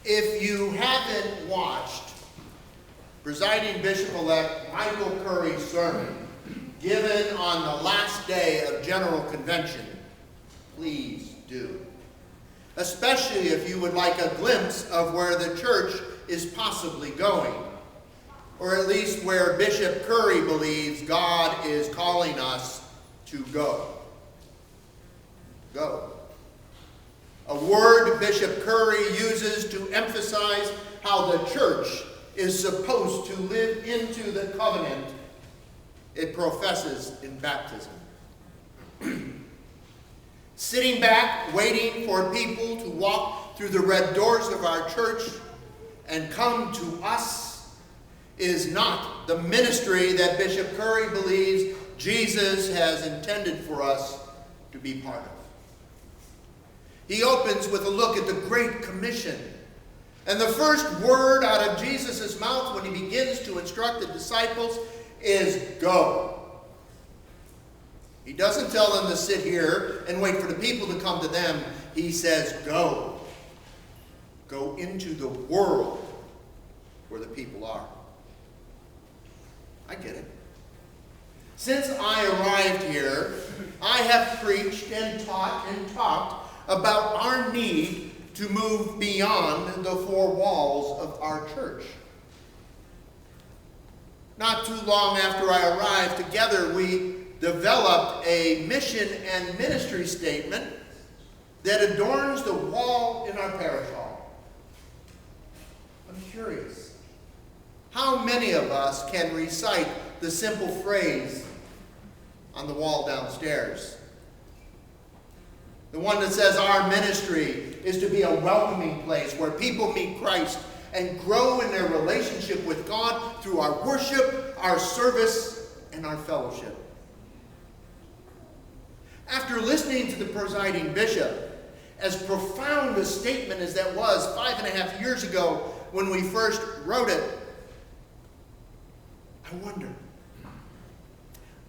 If you haven't watched Presiding Bishop Elect Michael Curry's sermon given on the last day of General Convention, please do. Especially if you would like a glimpse of where the church is possibly going, or at least where Bishop Curry believes God is calling us to go. Go. A word Bishop Curry uses to emphasize how the church is supposed to live into the covenant it professes in baptism. Sitting back, waiting for people to walk through the red doors of our church and come to us is not the ministry that Bishop Curry believes Jesus has intended for us to be part of. He opens with a look at the Great Commission. And the first word out of Jesus' mouth when he begins to instruct the disciples is go. He doesn't tell them to sit here and wait for the people to come to them. He says go. Go into the world where the people are. I get it. Since I arrived here, I have preached and taught and talked about our need to move beyond the four walls of our church. Not too long after I arrived, together we developed a mission and ministry statement that adorns the wall in our parish hall. I'm curious, how many of us can recite the simple phrase on the wall downstairs? The one that says our ministry is to be a welcoming place where people meet Christ and grow in their relationship with God through our worship, our service, and our fellowship. After listening to the presiding bishop, as profound a statement as that was 5.5 years ago when we first wrote it,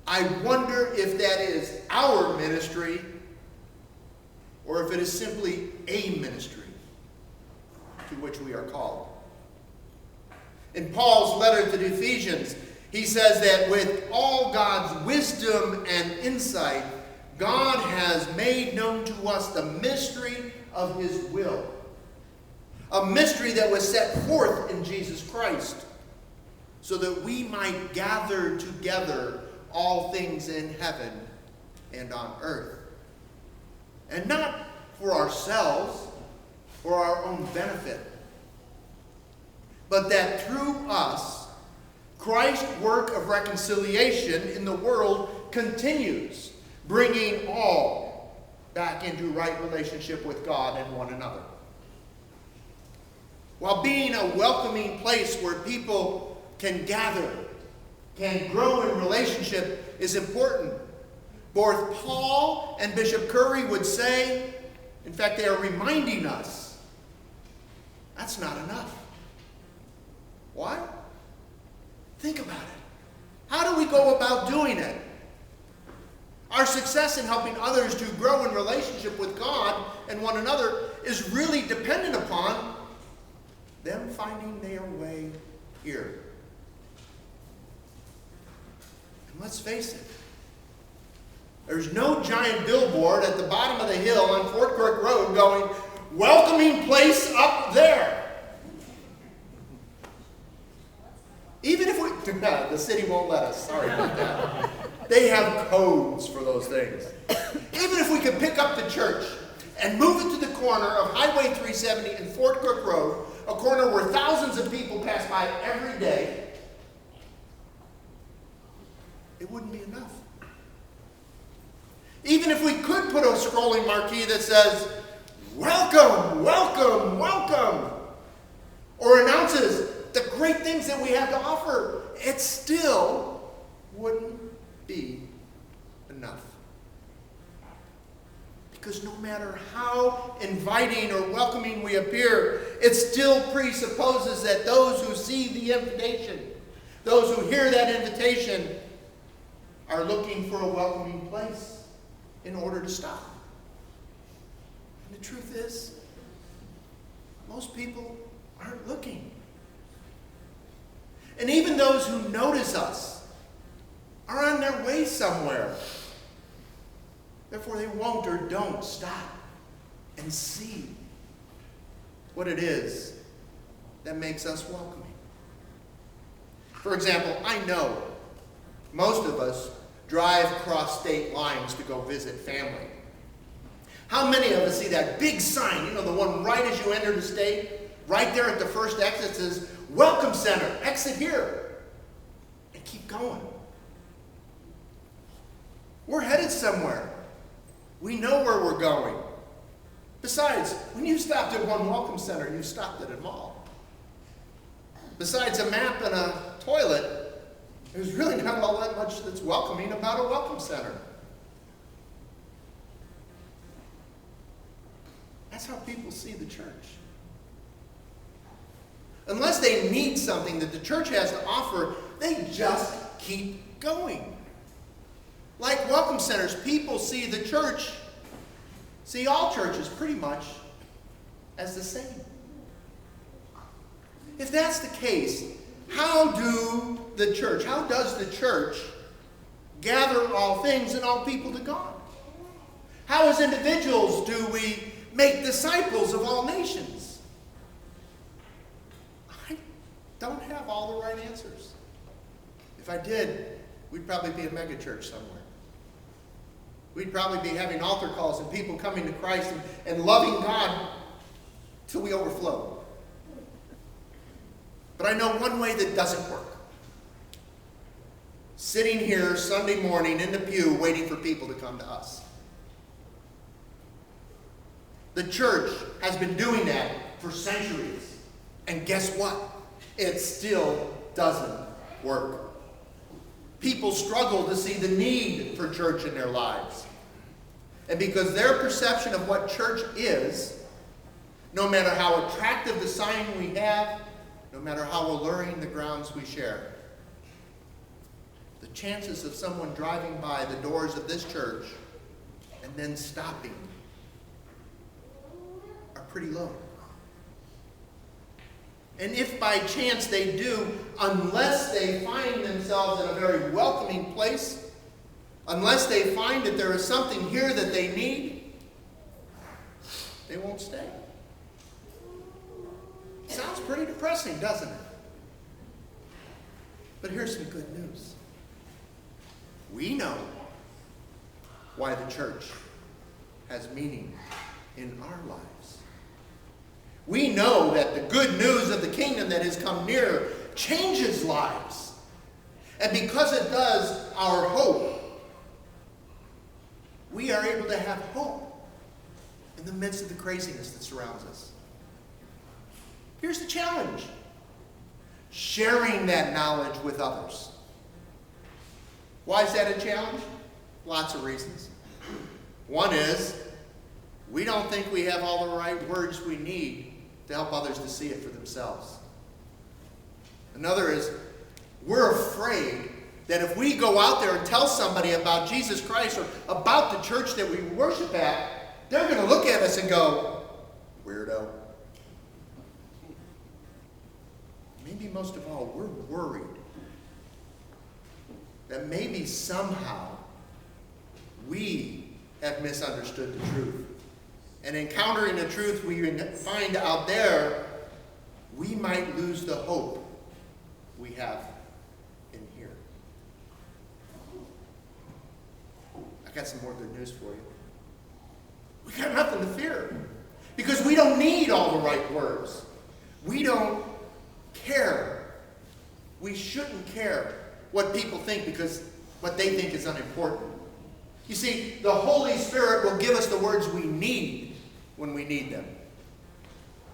I wonder if that is our ministry or if it is simply a ministry to which we are called. In Paul's letter to the Ephesians, he says that with all God's wisdom and insight, God has made known to us the mystery of his will. A mystery that was set forth in Jesus Christ, so that we might gather together all things in heaven and on earth. And not for ourselves, for our own benefit, but that through us, Christ's work of reconciliation in the world continues, bringing all back into right relationship with God and one another. While being a welcoming place where people can gather, can grow in relationship is important, both Paul and Bishop Curry would say, in fact, they are reminding us, that's not enough. Why? Think about it. How do we go about doing it? Our success in helping others to grow in relationship with God and one another is really dependent upon them finding their way here. And let's face it, there's no giant billboard at the bottom of the hill on Fort Crook Road going, welcoming place up there. Even if we, no, the city won't let us, sorry about that. They have codes for those things. Even if we could pick up the church and move it to the corner of Highway 370 and Fort Crook Road, a corner where thousands of people pass by every day, it wouldn't be enough. Even if we could put a scrolling marquee that says, welcome, welcome, welcome, or announces the great things that we have to offer, it still wouldn't be enough. Because no matter how inviting or welcoming we appear, it still presupposes that those who see the invitation, those who hear that invitation, are looking for a welcoming place in order to stop. And the truth is, most people aren't looking. And even those who notice us are on their way somewhere. Therefore, they won't or don't stop and see what it is that makes us welcoming. For example, I know most of us drive across state lines to go visit family. How many of us see that big sign, the one right as you enter the state, right there at the first exit says, "Welcome Center, exit here," and keep going. We're headed somewhere. We know where we're going. Besides, when you stopped at one welcome center, you stopped at them all. Besides a map and a toilet, there's really not all that much that's welcoming about a welcome center. That's how people see the church. Unless they need something that the church has to offer, they just keep going. Like welcome centers, people see the church, see all churches pretty much as the same. If that's the case, how does the church gather all things and all people to God? How as individuals do we make disciples of all nations? I don't have all the right answers. If I did, we'd probably be a mega church somewhere. We'd probably be having altar calls and people coming to Christ and loving God till we overflow. But I know one way that doesn't work. Sitting here Sunday morning in the pew waiting for people to come to us. The church has been doing that for centuries. And guess what? It still doesn't work. People struggle to see the need for church in their lives. And because their perception of what church is, no matter how attractive the sign we have, no matter how alluring the grounds we share, the chances of someone driving by the doors of this church and then stopping are pretty low. And if by chance they do, unless they find themselves in a very welcoming place, unless they find that there is something here that they need, they won't stay. Sounds pretty depressing, doesn't it? But here's some good news. We know why the church has meaning in our lives. We know that the good news of the kingdom that has come near changes lives. And because it does, our hope, we are able to have hope in the midst of the craziness that surrounds us. Here's the challenge: sharing that knowledge with others. Why is that a challenge? Lots of reasons. One is, we don't think we have all the right words we need to help others to see it for themselves. Another is, we're afraid that if we go out there and tell somebody about Jesus Christ or about the church that we worship at, they're going to look at us and go, "Weirdo." Maybe most of all, we're worried that maybe somehow we have misunderstood the truth. And encountering the truth we find out there, we might lose the hope we have in here. I got some more good news for you. We got nothing to fear, because we don't need all the right words. We don't care. We shouldn't care what people think, because what they think is unimportant. You see, the Holy Spirit will give us the words we need when we need them.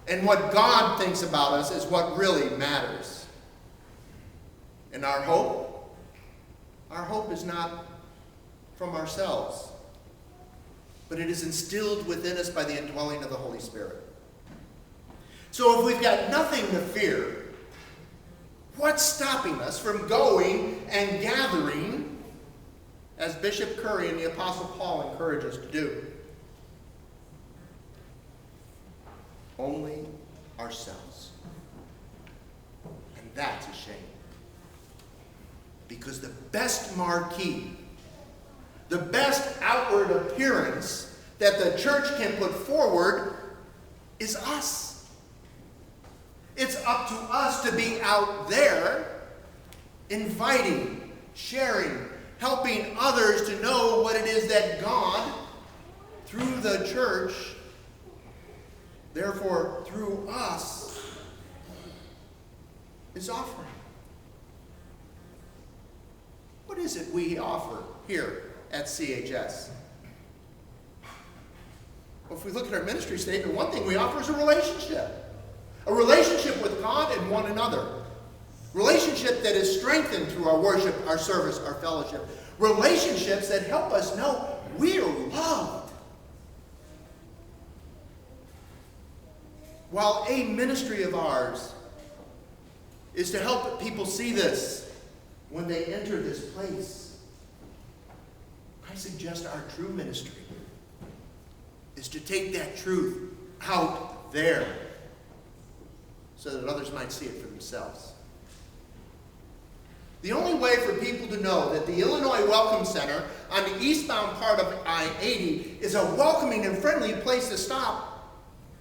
And what God thinks about us is what really matters. And our hope is not from ourselves, but it is instilled within us by the indwelling of the Holy Spirit. So if we've got nothing to fear, what's stopping us from going and gathering, as Bishop Curry and the Apostle Paul encourage us to do? Only ourselves. And that's a shame. Because the best marquee, the best outward appearance that the church can put forward is us. It's up to us to be out there inviting, sharing, helping others to know what it is that God, through the church, therefore through us, is offering. What is it we offer here at CHS? Well, if we look at our ministry statement, one thing we offer is a relationship. A relationship with God and one another. Relationship that is strengthened through our worship, our service, our fellowship. Relationships that help us know we are loved. While a ministry of ours is to help people see this when they enter this place, I suggest our true ministry is to take that truth out there so that others might see it for themselves. The only way for people to know that the Illinois Welcome Center on the eastbound part of I-80 is a welcoming and friendly place to stop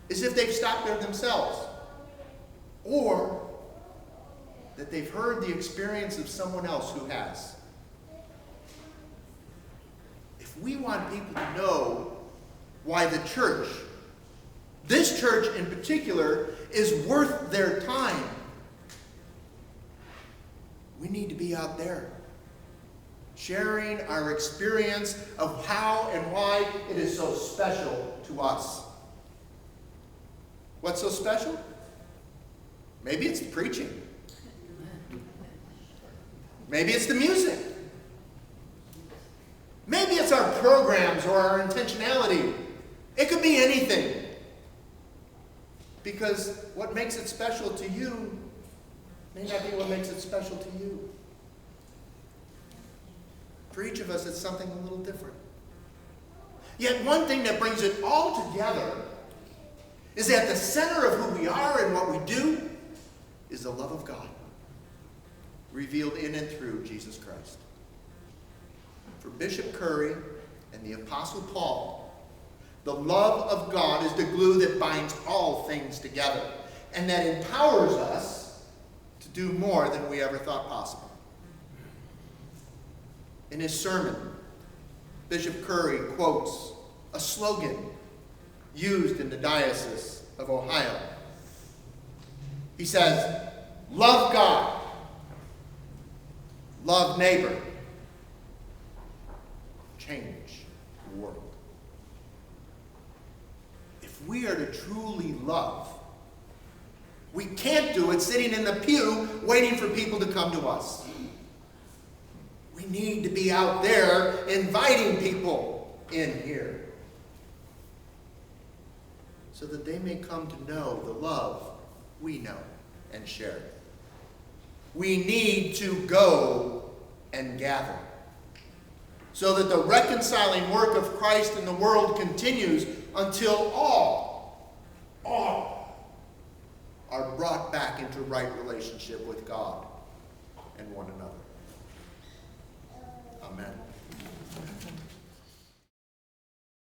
is if they've stopped there themselves, or that they've heard the experience of someone else who has. If we want people to know why the church, this church in particular, is worth their time, we need to be out there sharing our experience of how and why it is so special to us. What's so special? Maybe it's the preaching. Maybe it's the music. Maybe it's our programs or our intentionality. It could be anything. Because what makes it special to you may not be what makes it special to you. For each of us, it's something a little different. Yet one thing that brings it all together is at the center of who we are and what we do is the love of God, revealed in and through Jesus Christ. For Bishop Curry and the Apostle Paul, the love of God is the glue that binds all things together and that empowers us to do more than we ever thought possible. In his sermon, Bishop Curry quotes a slogan used in the Diocese of Ohio. He says, "Love God, love neighbor, change the world." If we are to truly love, we can't do it sitting in the pew waiting for people to come to us. We need to be out there inviting people in here so that they may come to know the love we know and share. We need to go and gather so that the reconciling work of Christ in the world continues until all are brought back into right relationship with God and one another. Amen.